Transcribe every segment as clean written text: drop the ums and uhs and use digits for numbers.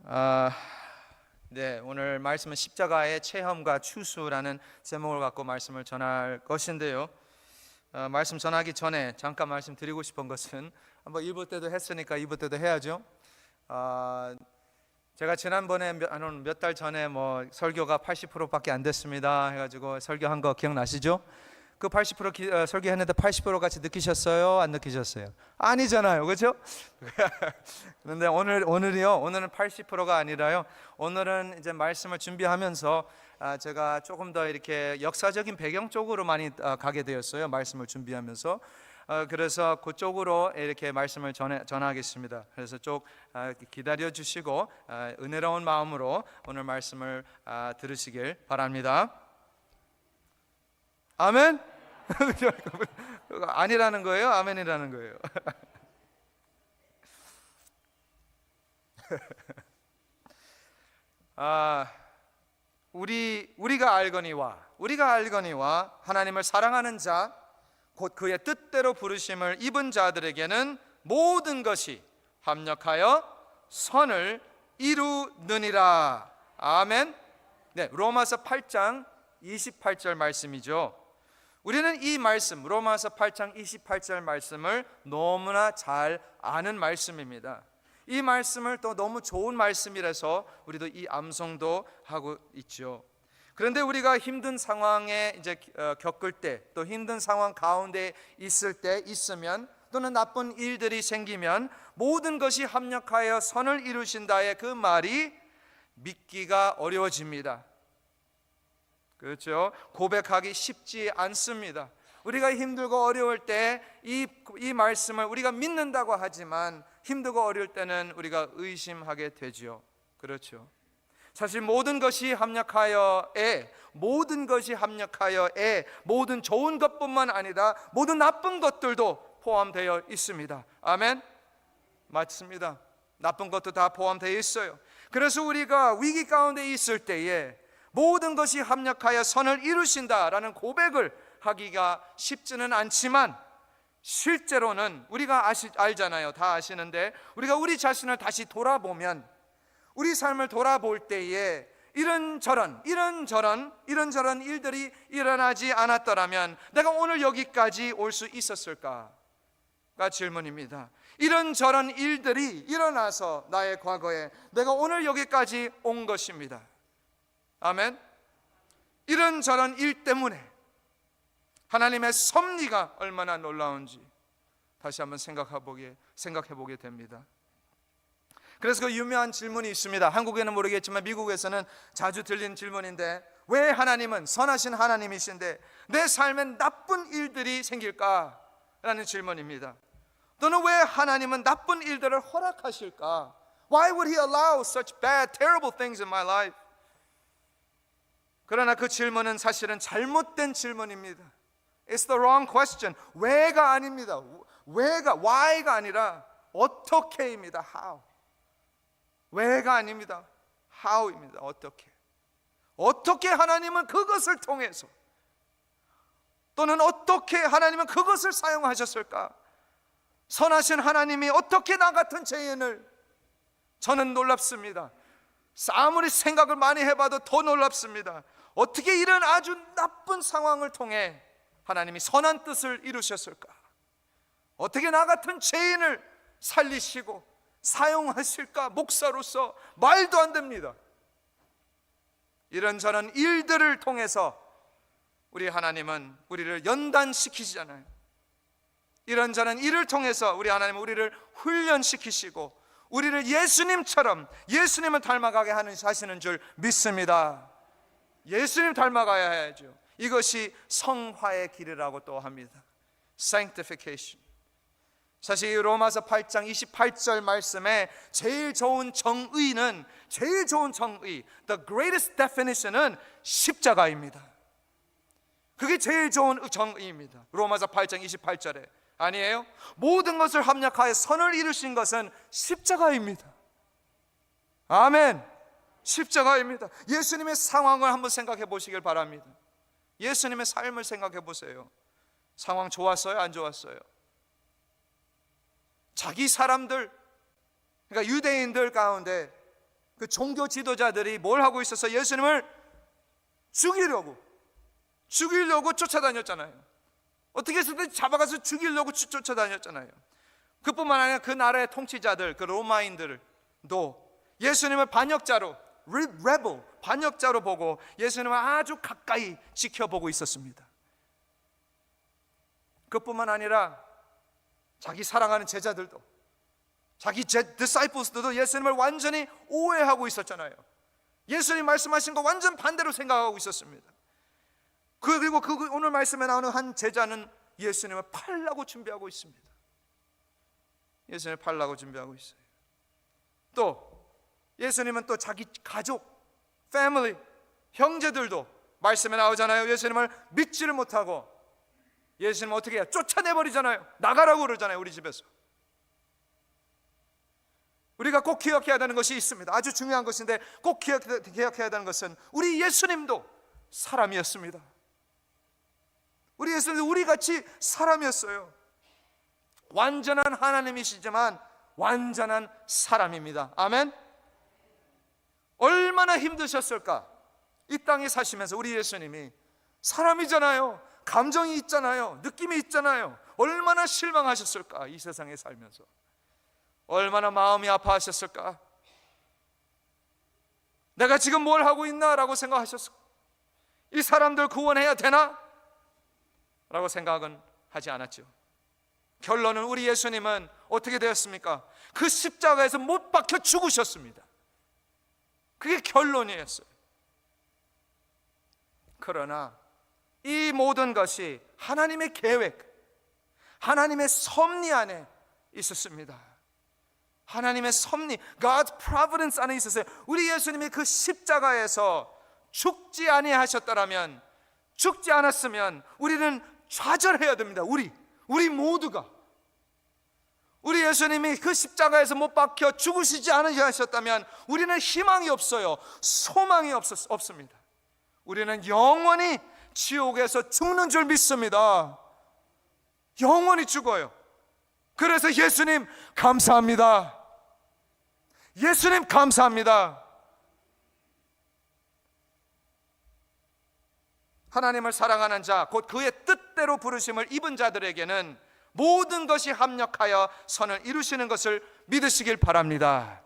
아, 네, 오늘 말씀은 십자가의 체험과 추수라는 제목을 갖고 말씀을 전할 것인데요. 말씀 전하기 전에 잠깐 말씀드리고 싶은 것은 한번 1부 때도 했으니까 2부 때도 해야죠. 제가 지난번에 몇 달 전에 설교가 80%밖에 안 됐습니다 해가지고 설교한 거 기억나시죠? 그 80% 설교했는데 80% 같이 느끼셨어요? 안 느끼셨어요? 아니잖아요, 그렇죠? 그런데 오늘은 80%가 아니라요. 오늘은 이제 말씀을 준비하면서 제가 조금 더 이렇게 역사적인 배경 쪽으로 많이 가게 되었어요. 말씀을 준비하면서. 그래서 그쪽으로 이렇게 말씀을 전하겠습니다. 그래서 쭉 기다려 주시고 은혜로운 마음으로 오늘 말씀을 들으시길 바랍니다. 아멘? 아니라는 거예요? 아멘이라는 거예요? 우리가 알거니와 하나님을 사랑하는 자 곧 그의 뜻대로 부르심을 입은 자들에게는 모든 것이 합력하여 선을 이루느니라. 아멘. 네, 로마서 8장 28절 말씀이죠. 우리는 이 말씀, 로마서 8장 28절 말씀을 너무나 잘 아는 말씀입니다. 이 말씀을 또 너무 좋은 말씀이라서 우리도 이 암송도 하고 있죠. 그런데 우리가 힘든 상황에 이제 겪을 때, 또 힘든 상황 가운데 있으면 또는 나쁜 일들이 생기면 모든 것이 합력하여 선을 이루신다의 그 말이 믿기가 어려워집니다. 그렇죠? 고백하기 쉽지 않습니다. 우리가 힘들고 어려울 때 이 말씀을 우리가 믿는다고 하지만 힘들고 어려울 때는 우리가 의심하게 되죠. 그렇죠? 사실 모든 모든 좋은 것뿐만 아니라 모든 나쁜 것들도 포함되어 있습니다. 아멘? 맞습니다. 나쁜 것도 다 포함되어 있어요. 그래서 우리가 위기 가운데 있을 때에 모든 것이 합력하여 선을 이루신다라는 고백을 하기가 쉽지는 않지만 실제로는 우리가 알잖아요. 다 아시는데 우리가 우리 자신을 다시 돌아보면 우리 삶을 돌아볼 때에 이런저런 일들이 일어나지 않았더라면 내가 오늘 여기까지 올 수 있었을까가 질문입니다. 이런저런 일들이 일어나서 나의 과거에 내가 오늘 여기까지 온 것입니다. 아멘. 이런저런 일 때문에 하나님의 섭리가 얼마나 놀라운지 다시 한번 생각해 보게 됩니다. 그래서 그 유명한 질문이 있습니다. 한국에는 모르겠지만 미국에서는 자주 들리는 질문인데, 왜 하나님은 선하신 하나님이신데 내 삶엔 나쁜 일들이 생길까? 라는 질문입니다. 또는 왜 하나님은 나쁜 일들을 허락하실까? Why would He allow such bad, terrible things in my life? 그러나 그 질문은 사실은 잘못된 질문입니다. It's the wrong question. 왜가 아닙니다. why가 아니라 어떻게입니다. how. 왜가 아닙니다. how입니다. 어떻게 하나님은 그것을 통해서, 또는 어떻게 하나님은 그것을 사용하셨을까? 선하신 하나님이 어떻게 나 같은 죄인을, 저는 놀랍습니다. 아무리 생각을 많이 해봐도 더 놀랍습니다. 어떻게 이런 아주 나쁜 상황을 통해 하나님이 선한 뜻을 이루셨을까? 어떻게 나 같은 죄인을 살리시고 사용하실까? 목사로서 말도 안 됩니다. 이런저런 일들을 통해서 우리 하나님은 우리를 연단시키시잖아요. 이런저런 일을 통해서 우리 하나님은 우리를 훈련시키시고 우리를 예수님을 닮아가게 하시는 줄 믿습니다. 예수님 닮아가야 해야죠. 이것이 성화의 길이라고 또 합니다. Sanctification. 사실 이 로마서 8장 28절 말씀에 제일 좋은 정의, the greatest definition은 십자가입니다. 그게 제일 좋은 정의입니다. 로마서 8장 28절에. 아니에요? 모든 것을 합력하여 선을 이루신 것은 십자가입니다. 아멘. 십자가입니다. 예수님의 상황을 한번 생각해 보시길 바랍니다. 예수님의 삶을 생각해 보세요. 상황 좋았어요? 안 좋았어요? 자기 사람들, 그러니까 유대인들 가운데 그 종교 지도자들이 뭘 하고 있어서 예수님을 죽이려고 쫓아다녔잖아요. 어떻게 해서든 잡아가서 죽이려고 쫓아다녔잖아요. 그뿐만 아니라 그 나라의 통치자들, 그 로마인들도 예수님을 반역자로, 반역자로 보고 예수님을 아주 가까이 지켜보고 있었습니다. 그뿐만 아니라 자기 사랑하는 제자들도, 자기 disciples들도 예수님을 완전히 오해하고 있었잖아요. 예수님 말씀하신 거 완전 반대로 생각하고 있었습니다. 그리고 오늘 말씀에 나오는 한 제자는 예수님을 팔려고 준비하고 있습니다. 예수님을 팔려고 준비하고 있어요. 또 예수님은 또 자기 가족, 패밀리, 형제들도 말씀에 나오잖아요. 예수님을 믿지를 못하고 예수님은 어떻게 해요? 쫓아내버리잖아요. 나가라고 그러잖아요. 우리 집에서. 우리가 꼭 기억해야 되는 것이 있습니다. 아주 중요한 것인데 꼭 기억해야 되는 것은 우리 예수님도 사람이었습니다. 우리 예수님도 우리같이 사람이었어요. 완전한 하나님이시지만 완전한 사람입니다. 아멘. 얼마나 힘드셨을까? 이 땅에 사시면서 우리 예수님이 사람이잖아요. 감정이 있잖아요. 느낌이 있잖아요. 얼마나 실망하셨을까? 이 세상에 살면서 얼마나 마음이 아파하셨을까? 내가 지금 뭘 하고 있나? 라고 생각하셨을까? 이 사람들 구원해야 되나? 라고 생각은 하지 않았죠. 결론은 우리 예수님은 어떻게 되었습니까? 그 십자가에서 못 박혀 죽으셨습니다. 그게 결론이었어요. 그러나 이 모든 것이 하나님의 계획, 하나님의 섭리 안에 있었습니다. 하나님의 섭리, God's providence 안에 있었어요. 우리 예수님이 그 십자가에서 죽지 아니하셨더라면, 죽지 않았으면 우리는 좌절해야 됩니다. 우리 모두가. 우리 예수님이 그 십자가에서 못 박혀 죽으시지 않으셨다면 우리는 희망이 없어요. 소망이 없습니다. 우리는 영원히 지옥에서 죽는 줄 믿습니다. 영원히 죽어요. 그래서 예수님 감사합니다. 예수님 감사합니다. 하나님을 사랑하는 자, 곧 그의 뜻대로 부르심을 입은 자들에게는 모든 것이 합력하여 선을 이루시는 것을 믿으시길 바랍니다.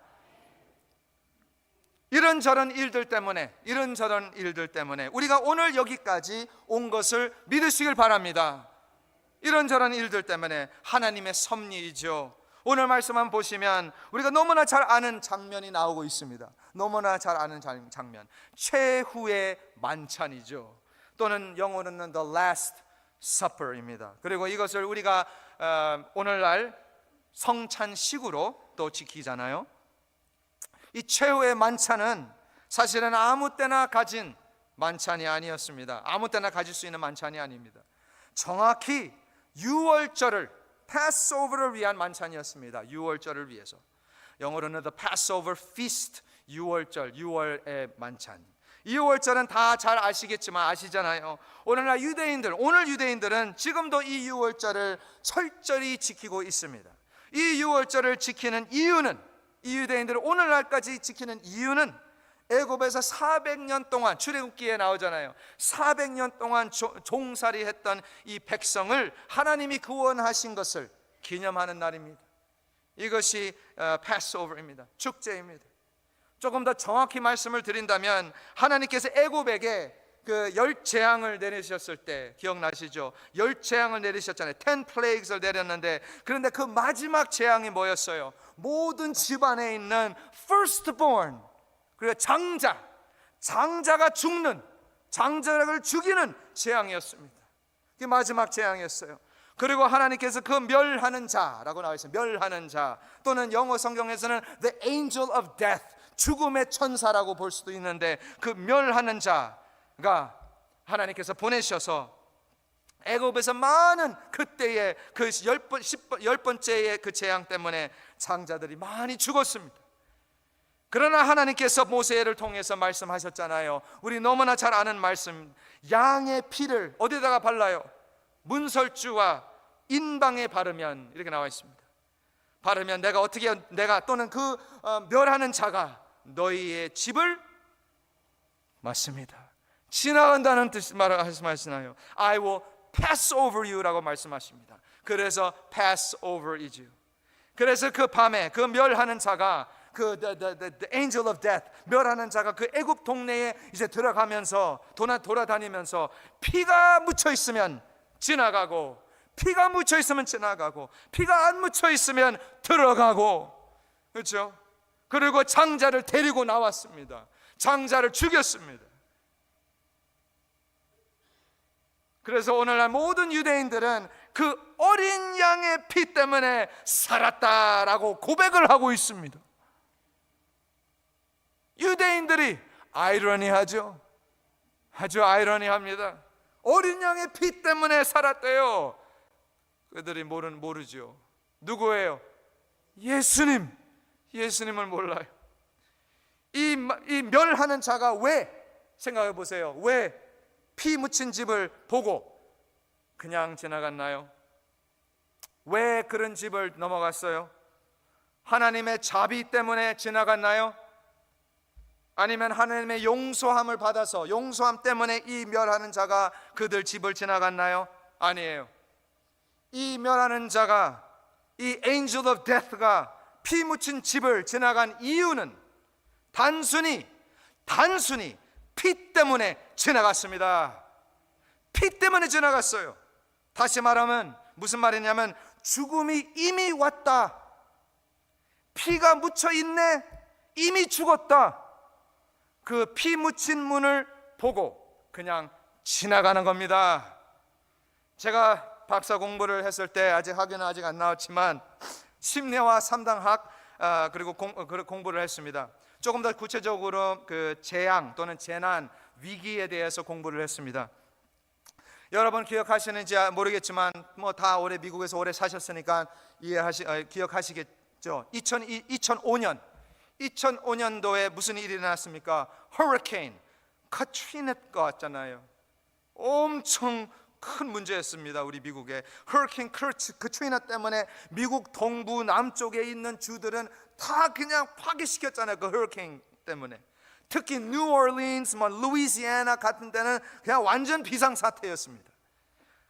이런저런 일들 때문에 우리가 오늘 여기까지 온 것을 믿으시길 바랍니다. 이런저런 일들 때문에 하나님의 섭리이죠. 오늘 말씀만 보시면 우리가 너무나 잘 아는 장면이 나오고 있습니다. 너무나 잘 아는 장면, 최후의 만찬이죠. 또는 영어로는 The Last Supper입니다. 그리고 이것을 우리가 오늘날 성찬식으로 또 지키잖아요. 이 최후의 만찬은 사실은 아무 때나 가진 만찬이 아니었습니다. 아무 때나 가질 수 있는 만찬이 아닙니다. 정확히 유월절을, 패스오버를 위한 만찬이었습니다. 유월절을 위해서. 영어로는 The Passover Feast, 유월절, 6월의 만찬. 2월절은 다 잘 아시잖아요. 오늘 유대인들은 지금도 이 6월절을 철저히 지키고 있습니다. 이 6월절을 지키는 이유는, 이 유대인들을 오늘날까지 지키는 이유는 애굽에서 400년 동안, 출애굽기에 나오잖아요. 400년 동안 종살이했던 이 백성을 하나님이 구원하신 것을 기념하는 날입니다. 이것이 패스오버입니다. 축제입니다. 조금 더 정확히 말씀을 드린다면 하나님께서 애굽에게 그 10재앙을 내리셨을 때 기억나시죠? 10재앙을 내리셨잖아요. 10 plagues를 내렸는데, 그런데 그 마지막 재앙이 뭐였어요? 모든 집안에 있는 firstborn, 그리고 장자가 죽는, 장자를 죽이는 재앙이었습니다. 그게 마지막 재앙이었어요. 그리고 하나님께서 그 멸하는 자라고 나와 있어요. 멸하는 자, 또는 영어 성경에서는 the angel of death, 죽음의 천사라고 볼 수도 있는데, 그 멸하는 자가 하나님께서 보내셔서 애굽에서 많은 그때의 그 10번째의 그 재앙 때문에 장자들이 많이 죽었습니다. 그러나 하나님께서 모세를 통해서 말씀하셨잖아요. 우리 너무나 잘 아는 말씀, 양의 피를 어디다가 발라요? 문설주와 인방에 바르면, 이렇게 나와 있습니다. 바르면 내가 또는 그 멸하는 자가 너희의 집을 맞습니다. 지나간다는 뜻 말씀하시나요? I will pass over you라고 말씀하십니다. 그래서 pass over is you. 그래서 그 밤에 그 멸하는 자가 the angel of death, 멸하는 자가 그 애굽 동네에 이제 들어가면서 돌아다니면서 피가 묻혀 있으면 지나가고, 피가 묻혀 있으면 지나가고, 피가 안 묻혀 있으면 들어가고, 그렇죠? 그리고 장자를 데리고 나왔습니다. 장자를 죽였습니다. 그래서 오늘날 모든 유대인들은 그 어린 양의 피 때문에 살았다라고 고백을 하고 있습니다. 유대인들이 아이러니하죠. 아주 아이러니합니다. 어린 양의 피 때문에 살았대요. 그들이 모르죠. 누구예요? 예수님. 예수님을 몰라요. 이 멸하는 자가 왜, 생각해 보세요, 왜 피 묻힌 집을 보고 그냥 지나갔나요? 왜 그런 집을 넘어갔어요? 하나님의 자비 때문에 지나갔나요? 아니면 하나님의 용서함을 받아서 용서함 때문에 이 멸하는 자가 그들 집을 지나갔나요? 아니에요. 이 멸하는 자가, 이 angel of death가 피 묻힌 집을 지나간 이유는 단순히 피 때문에 지나갔습니다. 피 때문에 지나갔어요. 다시 말하면 무슨 말이냐면 죽음이 이미 왔다. 피가 묻혀 있네. 이미 죽었다. 그 피 묻힌 문을 보고 그냥 지나가는 겁니다. 제가 박사 공부를 했을 때, 학위는 아직 안 나왔지만 심리와 상담학 그리고 공부를 했습니다. 조금 더 구체적으로 그 재앙 또는 재난, 위기에 대해서 공부를 했습니다. 여러분 기억하시는지 모르겠지만 다 오래 미국에서 오래 사셨으니까 기억하시겠죠. 2005년도에 무슨 일이 일어났습니까? 허리케인 카트리나가 왔잖아요. 엄청 큰 문제였습니다. 우리 미국에 허리케인 카트리나 때문에 미국 동부 남쪽에 있는 주들은 다 그냥 파괴시켰잖아요. 그 허리케인 때문에. 특히 뉴올리언스, 루이지애나 같은 데는 그냥 완전 비상사태였습니다.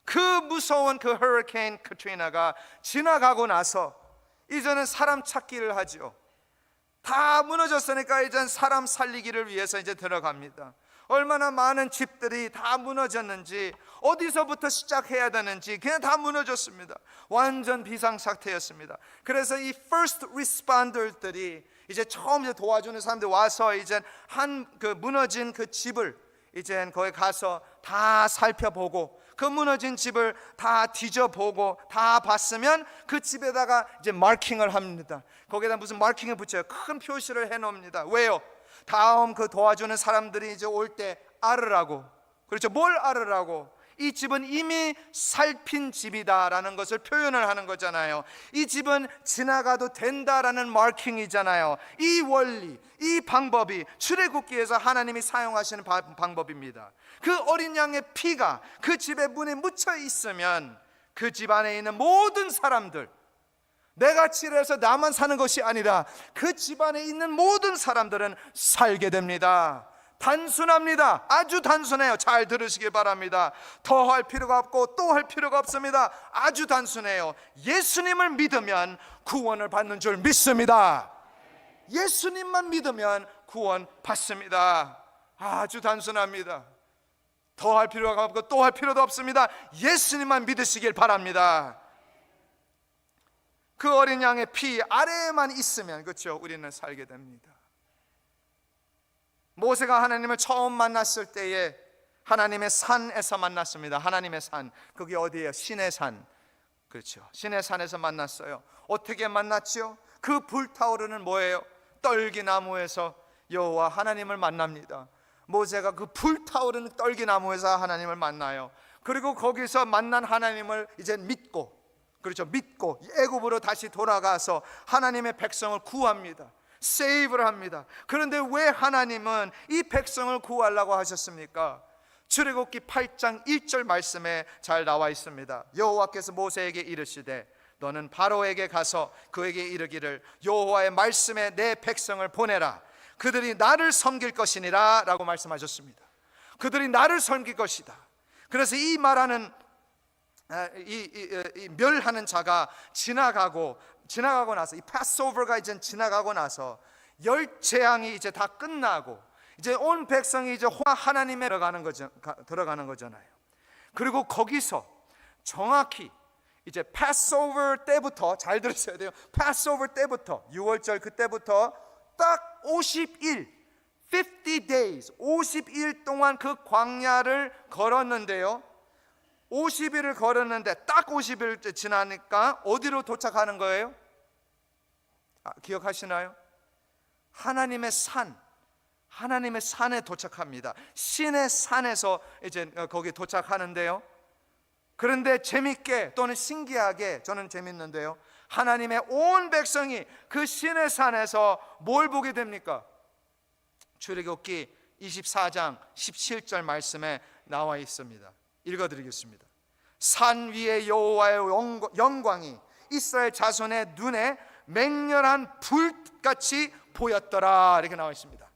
그 무서운 그 허리케인 카트리나가 지나가고 나서 이제는 사람 찾기를 하죠. 다 무너졌으니까 이제는 사람 살리기를 위해서 이제 들어갑니다. 얼마나 많은 집들이 다 무너졌는지, 어디서부터 시작해야 되는지 그냥 다 무너졌습니다. 완전 비상사태였습니다. 그래서 이 first responder들이 이제 처음 이제 도와주는 사람들이 와서 이제 그 무너진 그 집을 이제 거기 가서 다 살펴보고, 그 무너진 집을 다 뒤져보고 다 봤으면 그 집에다가 이제 마킹을 합니다. 거기다 무슨 마킹을 붙여요. 큰 표시를 해놓습니다. 왜요? 다음 그 도와주는 사람들이 이제 올 때 알으라고. 그렇죠? 뭘 알으라고? 이 집은 이미 살핀 집이다라는 것을 표현을 하는 거잖아요. 이 집은 지나가도 된다라는 마킹이잖아요. 이 원리, 이 방법이 출애굽기에서 하나님이 사용하시는 방법입니다. 그 어린 양의 피가 그 집의 문에 묻혀 있으면 그 집 안에 있는 모든 사람들, 내가 칠해서 나만 사는 것이 아니라 그 집 안에 있는 모든 사람들은 살게 됩니다. 단순합니다. 아주 단순해요. 잘 들으시길 바랍니다. 더 할 필요가 없고 또 할 필요가 없습니다. 아주 단순해요. 예수님을 믿으면 구원을 받는 줄 믿습니다. 예수님만 믿으면 구원 받습니다. 아주 단순합니다. 더 할 필요가 없고 또 할 필요도 없습니다. 예수님만 믿으시길 바랍니다. 그 어린 양의 피 아래에만 있으면, 그렇죠, 우리는 살게 됩니다. 모세가 하나님을 처음 만났을 때에 하나님의 산에서 만났습니다. 하나님의 산, 그게 어디예요? 신의 산. 그렇죠, 신의 산에서 만났어요. 어떻게 만났죠? 그 불타오르는 뭐예요? 떨기나무에서 여호와 하나님을 만납니다. 모세가 그 불타오르는 떨기나무에서 하나님을 만나요. 그리고 거기서 만난 하나님을 이제 믿고, 그렇죠, 믿고 애굽으로 다시 돌아가서 하나님의 백성을 구합니다. 세이브를 합니다. 그런데 왜 하나님은 이 백성을 구하려고 하셨습니까? 출애굽기 8장 1절 말씀에 잘 나와 있습니다. 여호와께서 모세에게 이르시되 너는 바로에게 가서 그에게 이르기를 여호와의 말씀에 내 백성을 보내라. 그들이 나를 섬길 것이니라 라고 말씀하셨습니다. 그들이 나를 섬길 것이다. 그래서 이 말하는 이 멸하는 자가 지나가고 나서, 이 패스오버가 이제 지나가고 나서 열 재앙이 이제 다 끝나고 이제 온 백성이 이제 하나님에 들어가는 거잖아요. 그리고 거기서 정확히 이제 패스오버 때부터, 잘 들으셔야 돼요. 패스오버 때부터 6월절 그때부터 딱 50 days 50일 동안 그 광야를 걸었는데요. 50일을 걸었는데 딱 50일 지나니까 어디로 도착하는 거예요? 기억하시나요? 하나님의 산에 도착합니다. 신의 산에서 이제 거기 도착하는데요. 그런데 재밌게, 또는 신기하게, 저는 재밌는데요, 하나님의 온 백성이 그 신의 산에서 뭘 보게 됩니까? 출애굽기 24장 17절 말씀에 나와 있습니다. 읽어드리겠습니다. 산 위에 여호와의 영광이 이스라엘 자손의 눈에 맹렬한 불같이 보였더라, 이렇게 나와 있습니다.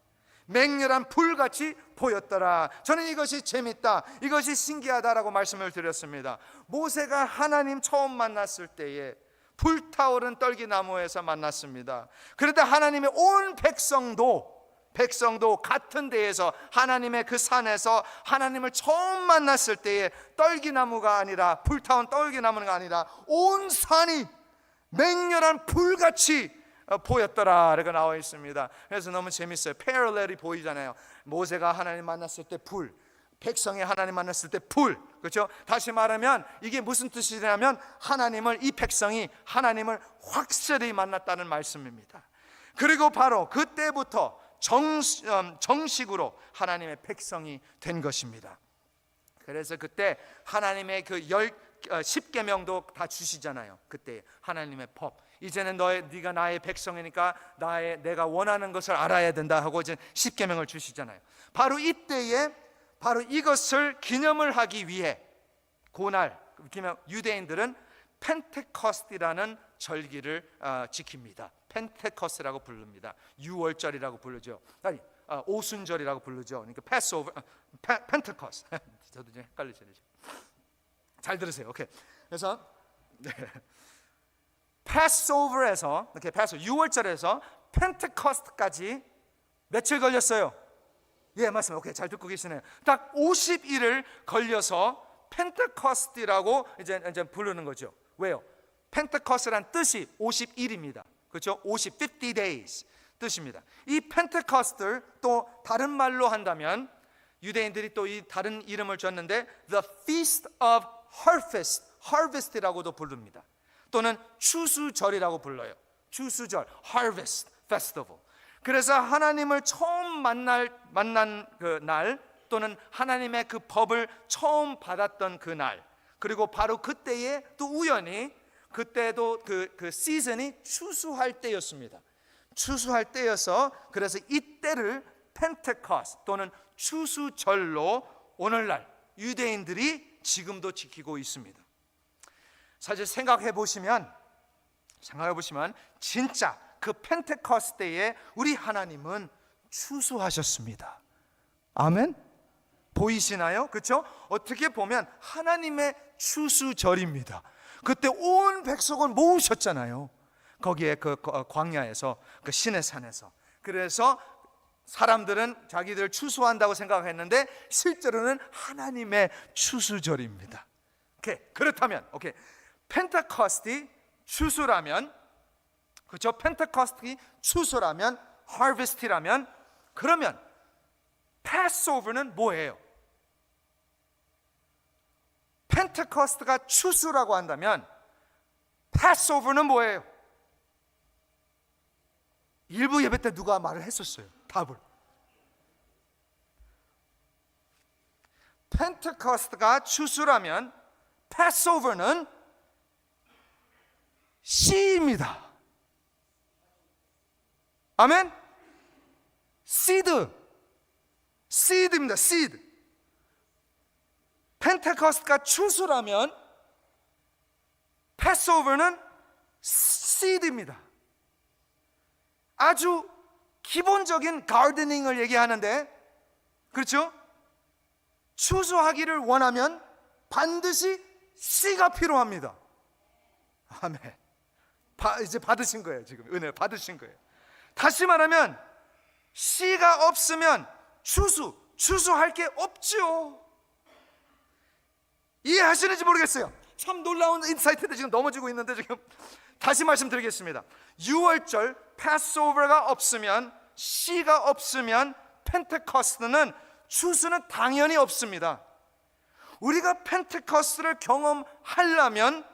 맹렬한 불같이 보였더라. 저는 이것이 재밌다, 이것이 신기하다라고 말씀을 드렸습니다. 모세가 하나님 처음 만났을 때에 불타오른 떨기나무에서 만났습니다. 그런데 하나님의 온 백성도 같은 데에서, 하나님의 그 산에서 하나님을 처음 만났을 때에 떨기나무가 아니라, 불타온 떨기나무가 아니라 온 산이 맹렬한 불같이 보였더라, 이렇게 나와 있습니다. 그래서 너무 재밌어요. 패럴렐이 보이잖아요. 모세가 하나님 만났을 때 불, 백성이 하나님 만났을 때 불, 그렇죠? 다시 말하면 이게 무슨 뜻이냐면 이 백성이 하나님을 확실히 만났다는 말씀입니다. 그리고 바로 그때부터 정식으로 하나님의 백성이 된 것입니다. 그래서 그때 하나님의 그 10계명도 다 주시잖아요. 그때 하나님의 법, 이제는 네가 나의 백성이니까 내가 원하는 것을 알아야 된다 하고 이제 10계명을 주시잖아요. 바로 이때에, 바로 이것을 기념을 하기 위해 그날 유대인들은 펜테코스트라는 절기를 지킵니다. 펜테코스트라고 부릅니다. 6월절이라고 부르죠. 아니, 오순절이라고 부르죠. 그러니까 패스오버, 펜테코스트. 저도 좀 헷갈리죠. 잘 들으세요. 오케이. 그래서 패스오버에서, 이렇게 6월절에서 펜테코스트까지 며칠 걸렸어요? 예, 맞습니다. 오케이, 잘 듣고 계시네요. 딱 50일을 걸려서 펜테코스트라고 이제 부르는 거죠. 왜요? 펜테코스트란 뜻이 50일입니다. 그렇죠? 50 days 뜻입니다. 이 펜테코스트를 또 다른 말로 한다면, 유대인들이 또 이 다른 이름을 줬는데 The Feast of Harvest라고도 부릅니다. 또는 추수절이라고 불러요. 추수절, Harvest Festival. 그래서 하나님을 처음 만난 그 날, 또는 하나님의 그 법을 처음 받았던 그 날, 그리고 바로 그때에 또 우연히 그때도 그 시즌이 추수할 때였습니다. 추수할 때여서, 그래서 이때를 펜테코스트 또는 추수절로 오늘날 유대인들이 지금도 지키고 있습니다. 사실 생각해 보시면 진짜 그 펜테코스트 때에 우리 하나님은 추수하셨습니다. 아멘? 보이시나요? 그렇죠? 어떻게 보면 하나님의 추수절입니다. 그때 온 백성을 모으셨잖아요. 거기에 그 광야에서, 그 신의 산에서. 그래서 사람들은 자기들 추수한다고 생각했는데 실제로는 하나님의 추수절입니다. 오케이. 그렇다면, 오케이, 펜테코스트 추수라면, 그렇죠? 펜테코스트 추수라면, 하베스트라면, 그러면 패스오버는 뭐예요? 펜테코스트가 추수라고 한다면 패스오버는 뭐예요? 일부 예배 때 누가 말을 했었어요. 답을. 펜테코스트가 추수라면 패스오버는 씨입니다. 아멘? 씨드입니다. 씨드. 펜테코스트가 추수라면 패스오버는 씨드입니다. 아주 기본적인 가르데닝을 얘기하는데, 그렇죠? 추수하기를 원하면 반드시 씨가 필요합니다. 아멘. 이제 받으신 거예요. 지금 은혜 받으신 거예요. 다시 말하면 씨가 없으면 추수할 게 없죠. 이해하시는지 모르겠어요. 참 놀라운 인사이트인데 지금 넘어지고 있는데, 지금 다시 말씀드리겠습니다. 6월절 패스오버가 없으면, 씨가 없으면 펜테코스트는 추수는 당연히 없습니다. 우리가 펜테코스트를 경험하려면,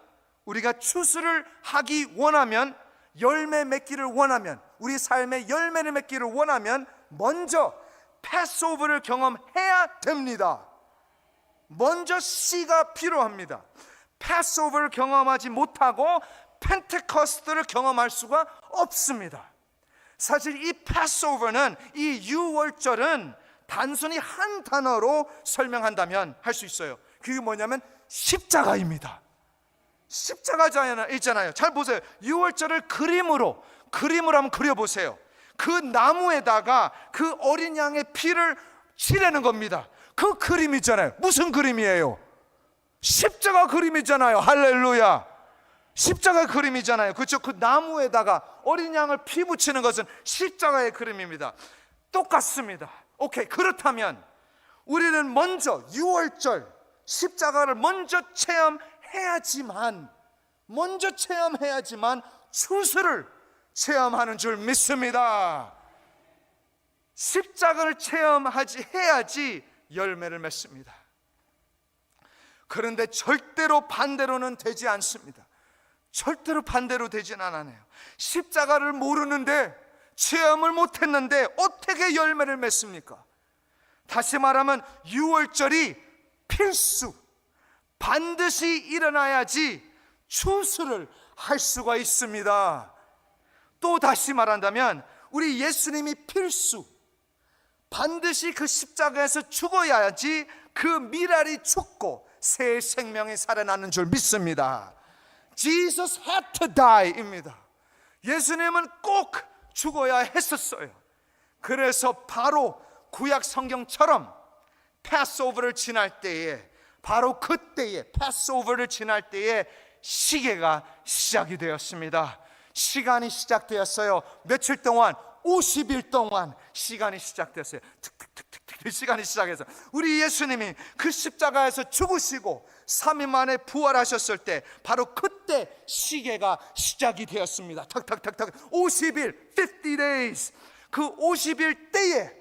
우리가 추수를 하기 원하면, 열매 맺기를 원하면, 우리 삶의 열매를 맺기를 원하면 먼저 패스오버를 경험해야 됩니다. 먼저 씨가 필요합니다. 패스오버를 경험하지 못하고 펜테코스트를 경험할 수가 없습니다. 사실 이 패스오버는, 이 유월절은 단순히 한 단어로 설명한다면 할 수 있어요. 그게 뭐냐면 십자가입니다. 십자가 있잖아요. 잘 보세요. 유월절을 그림으로 한번 그려보세요. 그 나무에다가 그 어린 양의 피를 칠하는 겁니다. 그 그림 있잖아요. 무슨 그림이에요? 십자가 그림이잖아요. 할렐루야. 십자가 그림이잖아요. 그렇죠? 그 나무에다가 어린 양을 피 붙이는 것은 십자가의 그림입니다. 똑같습니다. 오케이. 그렇다면 우리는 먼저 유월절 십자가를 먼저 체험해야지만 추수를 체험하는 줄 믿습니다. 십자가를 해야지 열매를 맺습니다. 그런데 절대로 반대로는 되지 않습니다. 절대로 반대로 되진 않아요. 십자가를 모르는데, 체험을 못했는데 어떻게 열매를 맺습니까? 다시 말하면 유월절이 필수, 반드시 일어나야지 추수를 할 수가 있습니다. 또 다시 말한다면 우리 예수님이 필수, 반드시 그 십자가에서 죽어야지 그 미랄이 죽고 새 생명이 살아나는 줄 믿습니다. Jesus had to die입니다. 예수님은 꼭 죽어야 했었어요. 그래서 바로 구약 성경처럼 패스오버를 지날 때에, 바로 그때에, 패스오버를 지날 때에 시계가 시작이 되었습니다. 시간이 시작되었어요. 며칠 동안, 50일 동안 시간이 시작됐어요. 틱틱틱틱틱 시간이 시작해서 우리 예수님이 그 십자가에서 죽으시고 3일 만에 부활하셨을 때 바로 그때 시계가 시작이 되었습니다. 탁탁탁탁 50일, 50 days. 그 50일 때에,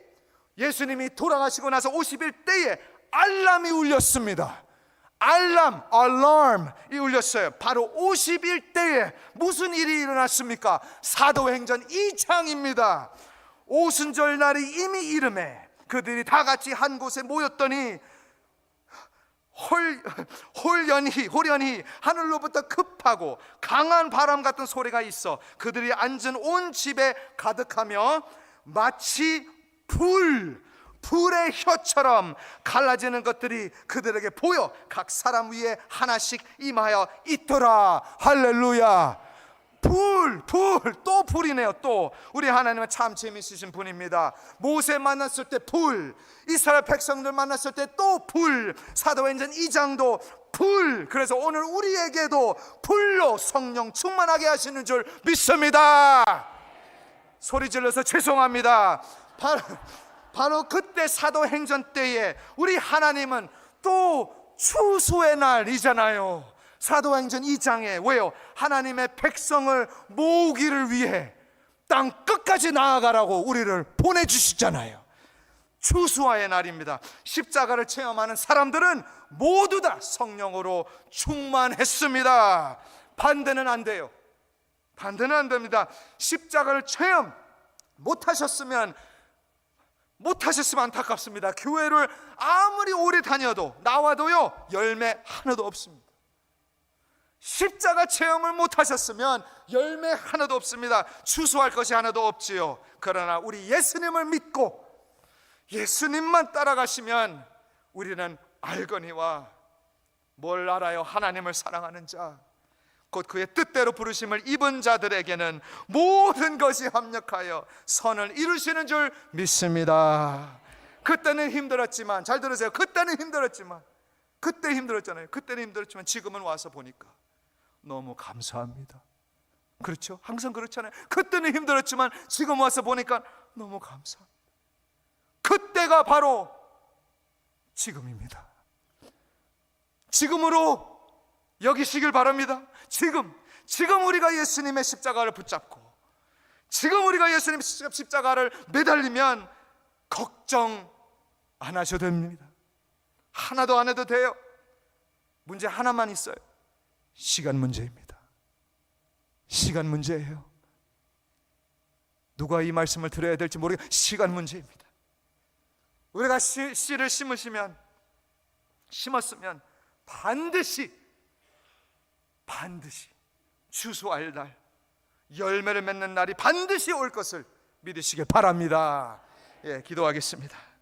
예수님이 돌아가시고 나서 50일 때에 알람이 울렸습니다. 알람이 울렸어요. 바로 50일 때에 무슨 일이 일어났습니까? 사도행전 2장입니다. 오순절 날이 이미 이름에 그들이 다 같이 한 곳에 모였더니 호련히 하늘로부터 급하고 강한 바람 같은 소리가 있어 그들이 앉은 온 집에 가득하며 마치 불의 혀처럼 갈라지는 것들이 그들에게 보여 각 사람 위에 하나씩 임하여 있더라. 할렐루야. 또 불이네요. 또 우리 하나님은 참 재미있으신 분입니다. 모세 만났을 때 불, 이스라엘 백성들 만났을 때 또 불, 사도행전 2장도 불. 그래서 오늘 우리에게도 불로 성령 충만하게 하시는 줄 믿습니다. 소리 질러서 죄송합니다. 바로 그때 사도행전 때에 우리 하나님은 또 추수의 날이잖아요. 사도행전 2장에 왜요? 하나님의 백성을 모으기를 위해 땅 끝까지 나아가라고 우리를 보내주시잖아요. 추수와의 날입니다. 십자가를 체험하는 사람들은 모두 다 성령으로 충만했습니다. 반대는 안 돼요. 반대는 안 됩니다. 십자가를 체험 못하셨으면 안타깝습니다. 교회를 아무리 오래 다녀도 나와도요 열매 하나도 없습니다. 십자가 체험을 못하셨으면 열매 하나도 없습니다. 추수할 것이 하나도 없지요. 그러나 우리 예수님을 믿고 예수님만 따라가시면 우리는 알거니와 뭘 알아요? 하나님을 사랑하는 자, 곧 그의 뜻대로 부르심을 입은 자들에게는 모든 것이 합력하여 선을 이루시는 줄 믿습니다. 그때는 힘들었지만, 잘 들으세요. 그때는 힘들었지만, 그때 힘들었잖아요. 그때는 힘들었지만 지금은 와서 보니까 너무 감사합니다. 그렇죠? 항상 그렇잖아요. 그때는 힘들었지만 지금 와서 보니까 너무 감사합니다. 그때가 바로 지금입니다. 지금으로 여기시길 바랍니다. 지금 우리가 예수님의 십자가를 붙잡고, 지금 우리가 예수님의 십자가를 매달리면 걱정 안 하셔도 됩니다. 하나도 안 해도 돼요. 문제 하나만 있어요. 시간 문제입니다. 시간 문제예요. 누가 이 말씀을 들어야 될지 모르겠어요. 시간 문제입니다. 우리가 씨를 심었으면 반드시 추수할 날, 열매를 맺는 날이 반드시 올 것을 믿으시길 바랍니다. 예, 기도하겠습니다.